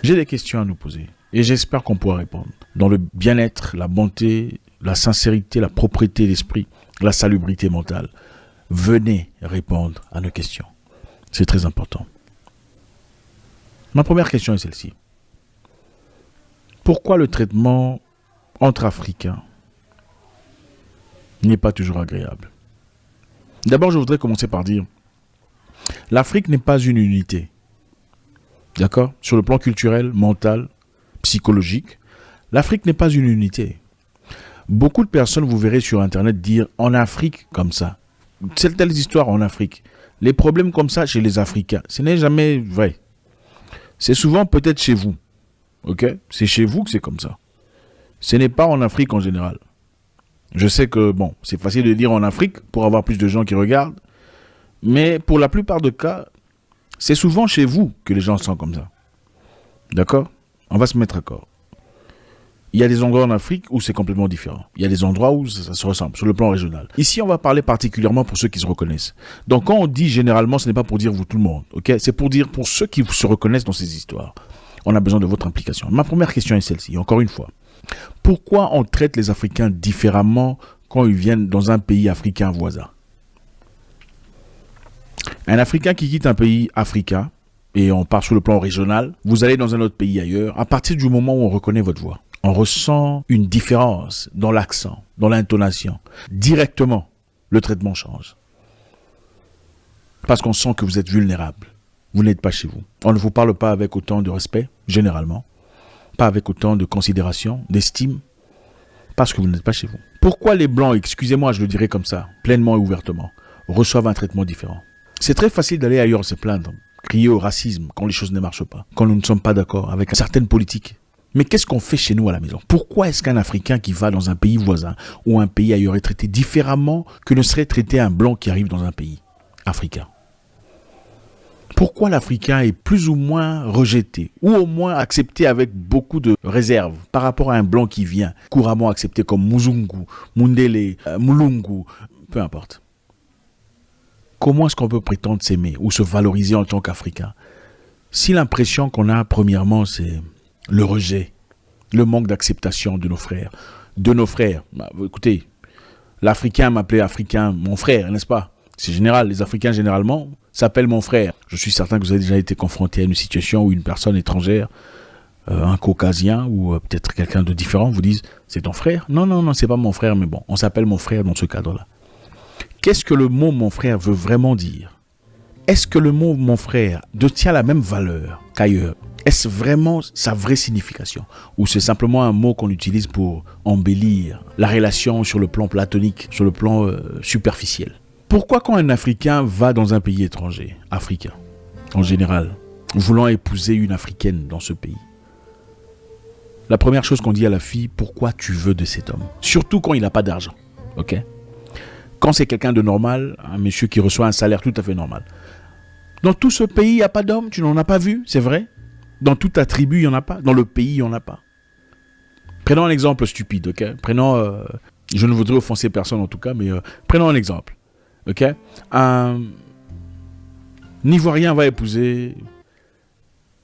J'ai des questions à nous poser et j'espère qu'on pourra répondre. Dans le bien-être, la bonté, la sincérité, la propreté d'esprit, la salubrité mentale. Venez répondre à nos questions. C'est très important. Ma première question est celle-ci. Pourquoi le traitement entre Africains n'est pas toujours agréable? D'abord, je voudrais commencer par dire, l'Afrique n'est pas une unité. D'accord? Sur le plan culturel, mental, psychologique, l'Afrique n'est pas une unité. Beaucoup de personnes, vous verrez sur Internet, dire en Afrique comme ça. C'est telle histoire en Afrique. Les problèmes comme ça chez les Africains, ce n'est jamais vrai. C'est souvent peut-être chez vous. Ok? C'est chez vous que c'est comme ça. Ce n'est pas en Afrique en général. Je sais que, bon, c'est facile de dire en Afrique pour avoir plus de gens qui regardent. Mais pour la plupart des cas, c'est souvent chez vous que les gens sont comme ça. D'accord? On va se mettre d'accord. Il y a des endroits en Afrique où c'est complètement différent. Il y a des endroits où ça se ressemble, sur le plan régional. Ici, on va parler particulièrement pour ceux qui se reconnaissent. Donc, quand on dit généralement, ce n'est pas pour dire vous tout le monde. Ok? C'est pour dire pour ceux qui se reconnaissent dans ces histoires. On a besoin de votre implication. Ma première question est celle-ci, encore une fois. Pourquoi on traite les Africains différemment quand ils viennent dans un pays africain voisin? Un Africain qui quitte un pays africain, et on part sur le plan régional, vous allez dans un autre pays ailleurs, à partir du moment où on reconnaît votre voix, on ressent une différence dans l'accent, dans l'intonation. Directement, le traitement change. Parce qu'on sent que vous êtes vulnérable. Vous n'êtes pas chez vous. On ne vous parle pas avec autant de respect, généralement. Pas avec autant de considération, d'estime. Parce que vous n'êtes pas chez vous. Pourquoi les Blancs, excusez-moi, je le dirais comme ça, pleinement et ouvertement, reçoivent un traitement différent? C'est très facile d'aller ailleurs se plaindre, crier au racisme quand les choses ne marchent pas, quand nous ne sommes pas d'accord avec certaines politiques. Mais qu'est-ce qu'on fait chez nous à la maison? Pourquoi est-ce qu'un Africain qui va dans un pays voisin ou un pays ailleurs est traité différemment que ne serait traité un Blanc qui arrive dans un pays africain? Pourquoi l'Africain est plus ou moins rejeté ou au moins accepté avec beaucoup de réserve par rapport à un Blanc qui vient, couramment accepté comme Muzungu, Mundele, Mulungu, peu importe? Comment est-ce qu'on peut prétendre s'aimer ou se valoriser en tant qu'Africain si l'impression qu'on a premièrement c'est le rejet, le manque d'acceptation de nos frères. Bah, écoutez, l'Africain m'appelait Africain mon frère, n'est-ce pas? C'est général, les Africains généralement s'appellent mon frère. Je suis certain que vous avez déjà été confronté à une situation où une personne étrangère, un caucasien ou peut-être quelqu'un de différent vous dise c'est ton frère? Non, c'est pas mon frère, mais bon, on s'appelle mon frère dans ce cadre-là. Qu'est-ce que le mot mon frère veut vraiment dire? Est-ce que le mot mon frère détient la même valeur qu'ailleurs? Est-ce vraiment sa vraie signification? Ou c'est simplement un mot qu'on utilise pour embellir la relation sur le plan platonique, sur le plan superficiel? Pourquoi quand un Africain va dans un pays étranger, africain, en général, voulant épouser une Africaine dans ce pays, la première chose qu'on dit à la fille, pourquoi tu veux de cet homme? Surtout quand il n'a pas d'argent, ok? Quand c'est quelqu'un de normal, un monsieur qui reçoit un salaire tout à fait normal. Dans tout ce pays, il n'y a pas d'homme, tu n'en as pas vu, c'est vrai? Dans toute ta tribu, il n'y en a pas. Dans le pays, il n'y en a pas. Prenons un exemple stupide, ok? Je ne voudrais offenser personne en tout cas, mais prenons un exemple, ok? Un Ivoirien va épouser...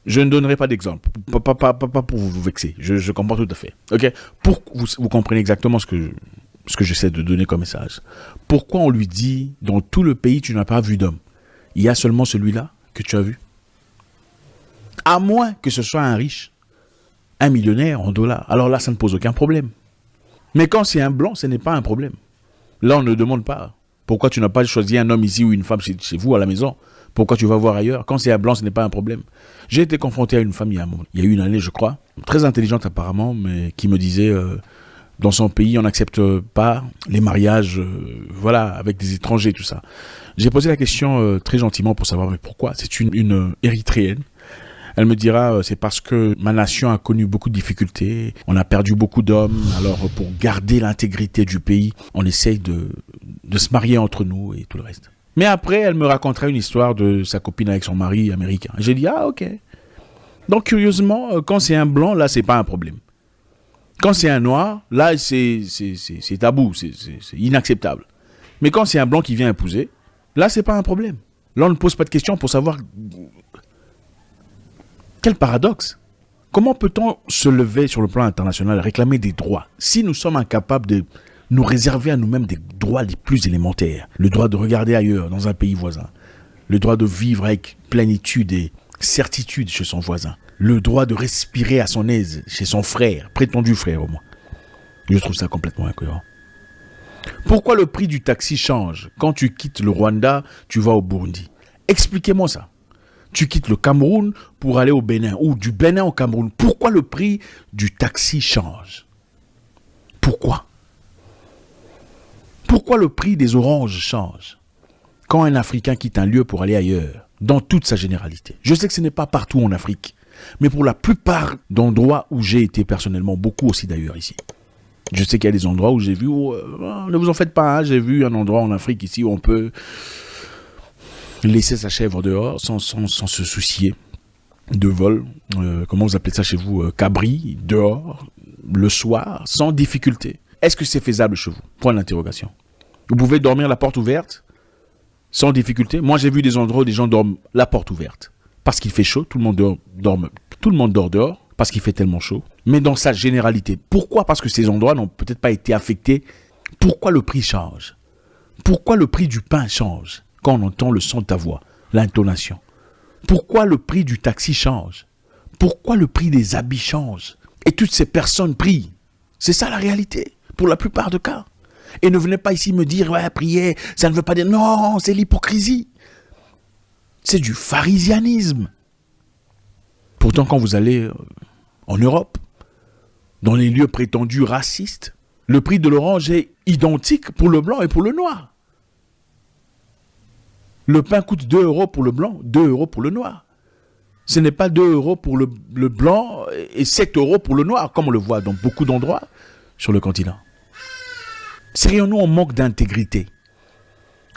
Je ne donnerai pas d'exemple, pas pour vous vexer, je comprends tout à fait, ok? Pour vous comprenez exactement ce que j'essaie de donner comme message. Pourquoi on lui dit, dans tout le pays, tu n'as pas vu d'homme? Il y a seulement celui-là que tu as vu. À moins que ce soit un riche, un millionnaire en dollars. Alors là, ça ne pose aucun problème. Mais quand c'est un blanc, ce n'est pas un problème. Là, on ne demande pas. Pourquoi tu n'as pas choisi un homme ici ou une femme chez vous à la maison? Pourquoi tu vas voir ailleurs? Quand c'est un blanc, ce n'est pas un problème. J'ai été confronté à une femme il y a une année, je crois, très intelligente apparemment, mais qui me disait... dans son pays, on n'accepte pas les mariages avec des étrangers, tout ça. J'ai posé la question très gentiment pour savoir mais pourquoi. C'est une Érythréenne. Elle me dira, c'est parce que ma nation a connu beaucoup de difficultés, on a perdu beaucoup d'hommes, alors pour garder l'intégrité du pays, on essaye de se marier entre nous et tout le reste. Mais après, elle me racontera une histoire de sa copine avec son mari américain. J'ai dit, ah ok. Donc curieusement, quand c'est un blanc, là, c'est pas un problème. Quand c'est un noir, là, c'est tabou, c'est inacceptable. Mais quand c'est un blanc qui vient épouser, là, c'est pas un problème. Là, on ne pose pas de questions pour savoir... Quel paradoxe! Comment peut-on se lever sur le plan international et réclamer des droits si nous sommes incapables de nous réserver à nous-mêmes des droits les plus élémentaires? Le droit de regarder ailleurs, dans un pays voisin. Le droit de vivre avec plénitude et certitude chez son voisin. Le droit de respirer à son aise chez son frère, prétendu frère au moins. Je trouve ça complètement incohérent. Pourquoi le prix du taxi change? Quand tu quittes le Rwanda, tu vas au Burundi. Expliquez-moi ça. Tu quittes le Cameroun pour aller au Bénin ou du Bénin au Cameroun. Pourquoi le prix du taxi change? Pourquoi? Pourquoi le prix des oranges change quand un Africain quitte un lieu pour aller ailleurs, dans toute sa généralité? Je sais que ce n'est pas partout en Afrique, mais pour la plupart d'endroits où j'ai été personnellement, beaucoup aussi d'ailleurs ici. Je sais qu'il y a des endroits où j'ai vu, ne vous en faites pas, hein, j'ai vu un endroit en Afrique ici où on peut laisser sa chèvre dehors sans se soucier de vol. Comment vous appelez ça chez vous? Cabri, dehors, le soir, sans difficulté. Est-ce que c'est faisable chez vous? Point d'interrogation. Vous pouvez dormir la porte ouverte sans difficulté. Moi, j'ai vu des endroits où des gens dorment la porte ouverte parce qu'il fait chaud. Tout le monde dort dehors parce qu'il fait tellement chaud. Mais dans sa généralité, pourquoi? Parce que ces endroits n'ont peut-être pas été affectés. Pourquoi le prix change? Pourquoi le prix du pain change quand on entend le son de ta voix, l'intonation? Pourquoi le prix du taxi change? Pourquoi le prix des habits change? Et toutes ces personnes prient. C'est ça la réalité, pour la plupart des cas. Et ne venez pas ici me dire, ouais, prier, ça ne veut pas dire... Non, c'est l'hypocrisie. C'est du pharisianisme. Pourtant, quand vous allez en Europe, dans les lieux prétendus racistes, le prix de l'orange est identique pour le blanc et pour le noir. Le pain coûte 2 euros pour le blanc, 2 euros pour le noir. Ce n'est pas 2 euros pour le blanc et 7 euros pour le noir, comme on le voit dans beaucoup d'endroits sur le continent. Serions-nous en manque d'intégrité?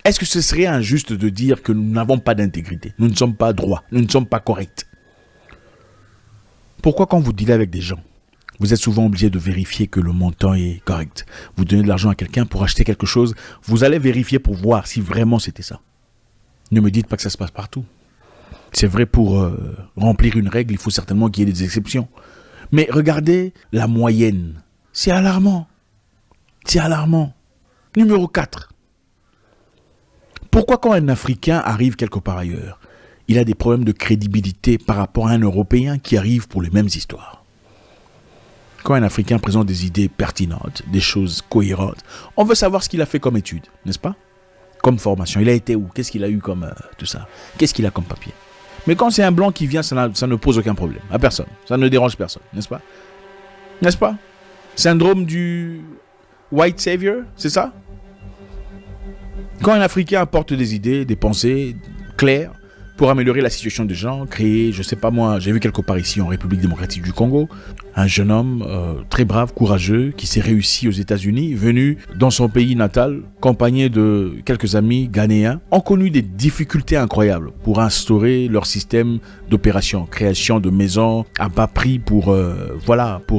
Est-ce que ce serait injuste de dire que nous n'avons pas d'intégrité? Nous ne sommes pas droits, nous ne sommes pas corrects. Pourquoi quand vous dealez avec des gens, vous êtes souvent obligé de vérifier que le montant est correct? Vous donnez de l'argent à quelqu'un pour acheter quelque chose, vous allez vérifier pour voir si vraiment c'était ça. Ne me dites pas que ça se passe partout. C'est vrai, pour remplir une règle, il faut certainement qu'il y ait des exceptions. Mais regardez la moyenne. C'est alarmant. C'est alarmant. Numéro 4. Pourquoi quand un Africain arrive quelque part ailleurs, il a des problèmes de crédibilité par rapport à un Européen qui arrive pour les mêmes histoires? Quand un Africain présente des idées pertinentes, des choses cohérentes, on veut savoir ce qu'il a fait comme étude, n'est-ce pas? Comme formation. Il a été où? Qu'est-ce qu'il a eu comme tout ça? Qu'est-ce qu'il a comme papier? Mais quand c'est un blanc qui vient, ça ne pose aucun problème à personne. Ça ne dérange personne, n'est-ce pas? N'est-ce pas? Syndrome du white savior, c'est ça? Quand un Africain apporte des idées, des pensées claires pour améliorer la situation des gens, créer, je sais pas moi, j'ai vu quelque part ici en République démocratique du Congo, un jeune homme très brave, courageux, qui s'est réussi aux États-Unis, venu dans son pays natal, accompagné de quelques amis ghanéens, ont connu des difficultés incroyables pour instaurer leur système d'opération, création de maisons à bas prix pour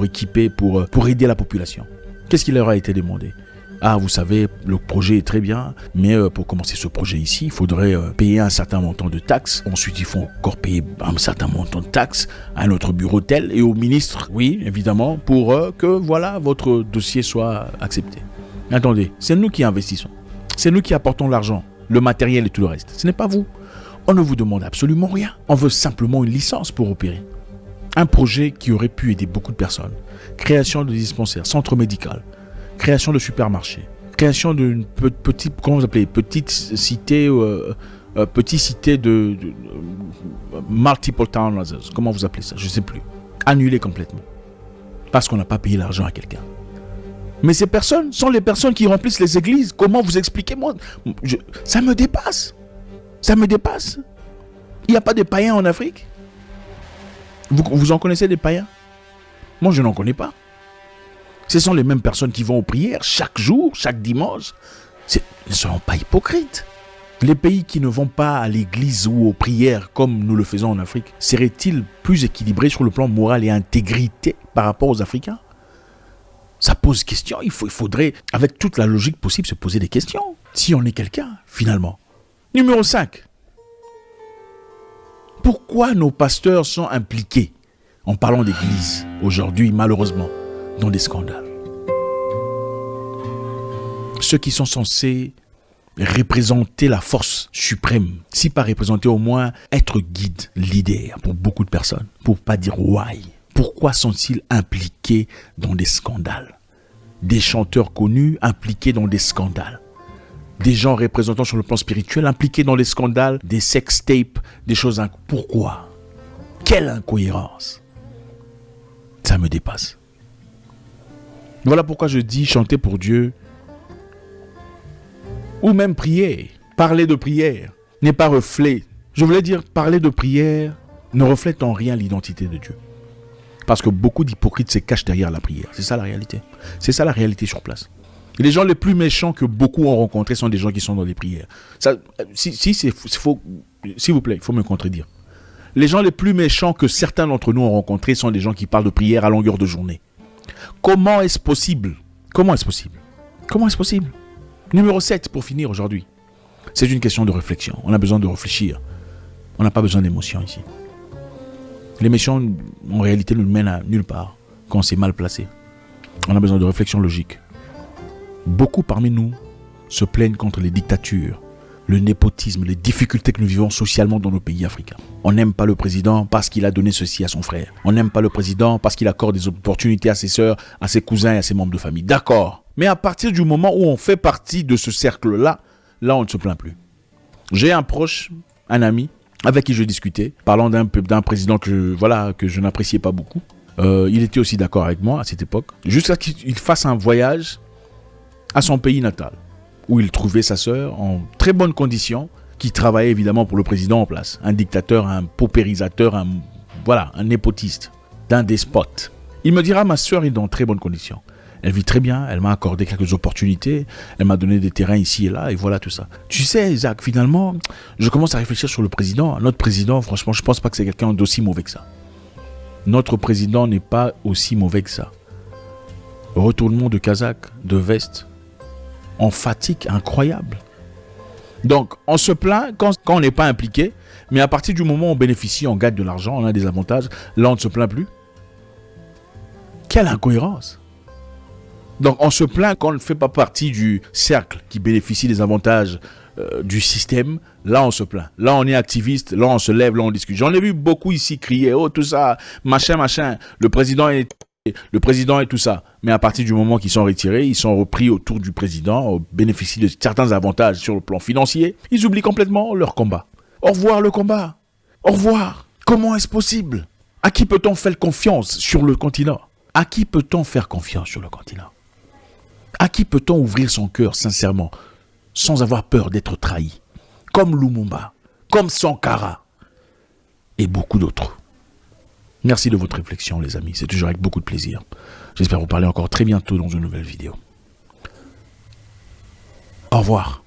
équiper, pour aider la population. Qu'est-ce qui leur a été demandé? Ah, vous savez, le projet est très bien, mais pour commencer ce projet ici, il faudrait payer un certain montant de taxes. Ensuite, il faut encore payer un certain montant de taxes à notre bureau tel et au ministre, oui, évidemment, pour que, votre dossier soit accepté. Attendez, c'est nous qui investissons. C'est nous qui apportons l'argent, le matériel et tout le reste. Ce n'est pas vous. On ne vous demande absolument rien. On veut simplement une licence pour opérer. Un projet qui aurait pu aider beaucoup de personnes. Création de dispensaires, centre médical. Création de supermarchés, création d'une petite cité de multiple town houses, comment vous appelez ça, je ne sais plus, annulé complètement, parce qu'on n'a pas payé l'argent à quelqu'un. Mais ces personnes sont les personnes qui remplissent les églises. Comment vous expliquez? Moi, ça me dépasse. Ça me dépasse. Il n'y a pas de païens en Afrique? Vous en connaissez des païens? Moi, je n'en connais pas. Ce sont les mêmes personnes qui vont aux prières chaque jour, chaque dimanche. Ils ne seront pas hypocrites. Les pays qui ne vont pas à l'église ou aux prières comme nous le faisons en Afrique, seraient-ils plus équilibrés sur le plan moral et intégrité par rapport aux Africains? Ça pose question. Il faudrait, avec toute la logique possible, se poser des questions. Si on est quelqu'un, finalement. Numéro 5. Pourquoi nos pasteurs sont impliqués en parlant d'église, aujourd'hui, malheureusement, dans des scandales. Ceux qui sont censés représenter la force suprême, si pas représenter, au moins être guide, leader pour beaucoup de personnes, pour pas dire why. Pourquoi sont-ils impliqués dans des scandales? Des chanteurs connus impliqués dans des scandales. Des gens représentant sur le plan spirituel impliqués dans des scandales, des sex tapes, des choses... Pourquoi? Quelle incohérence! Ça me dépasse. Voilà pourquoi je dis chanter pour Dieu, ou même prier. Parler de prière n'est pas reflet. Je voulais dire, parler de prière ne reflète en rien l'identité de Dieu. Parce que beaucoup d'hypocrites se cachent derrière la prière. C'est ça la réalité. C'est ça la réalité sur place. Et les gens les plus méchants que beaucoup ont rencontrés sont des gens qui sont dans les prières. Ça, s'il vous plaît, il faut me contredire. Les gens les plus méchants que certains d'entre nous ont rencontrés sont des gens qui parlent de prière à longueur de journée. Comment est-ce possible? Comment est-ce possible? Comment est-ce possible? Numéro 7 pour finir aujourd'hui. C'est une question de réflexion. On a besoin de réfléchir. On n'a pas besoin d'émotions ici. L'émotion, en réalité, ne nous mène à nulle part quand on s'est mal placé. On a besoin de réflexion logique. Beaucoup parmi nous se plaignent contre les dictatures, le népotisme, les difficultés que nous vivons socialement dans nos pays africains. On n'aime pas le président parce qu'il a donné ceci à son frère. On n'aime pas le président parce qu'il accorde des opportunités à ses sœurs, à ses cousins et à ses membres de famille. D'accord. Mais à partir du moment où on fait partie de ce cercle-là, là, on ne se plaint plus. J'ai un proche, un ami, avec qui je discutais, parlant d'un président que je n'appréciais pas beaucoup. Il était aussi d'accord avec moi à cette époque, jusqu'à ce qu'il fasse un voyage à son pays natal, où il trouvait sa sœur en très bonnes conditions, qui travaillait évidemment pour le président en place. Un dictateur, un paupérisateur, un népotiste, d'un despote. Il me dira, ma sœur est dans très bonnes conditions. Elle vit très bien, elle m'a accordé quelques opportunités, elle m'a donné des terrains ici et là, et voilà tout ça. Tu sais, Isaac, finalement, je commence à réfléchir sur le président. Notre président, franchement, je ne pense pas que c'est quelqu'un d'aussi mauvais que ça. Notre président n'est pas aussi mauvais que ça. Retournement de casaque, de veste, emphatique, incroyable. Donc, on se plaint quand on n'est pas impliqué, mais à partir du moment où on bénéficie, on gagne de l'argent, on a des avantages, là on ne se plaint plus. Quelle incohérence! Donc, on se plaint quand on ne fait pas partie du cercle qui bénéficie des avantages du système. Là, on se plaint. Là, on est activiste. Là, on se lève. Là, on discute. J'en ai vu beaucoup ici crier. Oh, tout ça, machin. Le président et tout ça. Mais à partir du moment qu'ils sont retirés, ils sont repris autour du président, bénéficient de certains avantages sur le plan financier. Ils oublient complètement leur combat. Au revoir, le combat. Au revoir. Comment est-ce possible? À qui peut-on faire confiance sur le continent? À qui peut-on faire confiance sur le continent? À qui peut-on ouvrir son cœur sincèrement, sans avoir peur d'être trahi? Comme Lumumba, comme Sankara et beaucoup d'autres. Merci de votre réflexion, les amis. C'est toujours avec beaucoup de plaisir. J'espère vous parler encore très bientôt dans une nouvelle vidéo. Au revoir.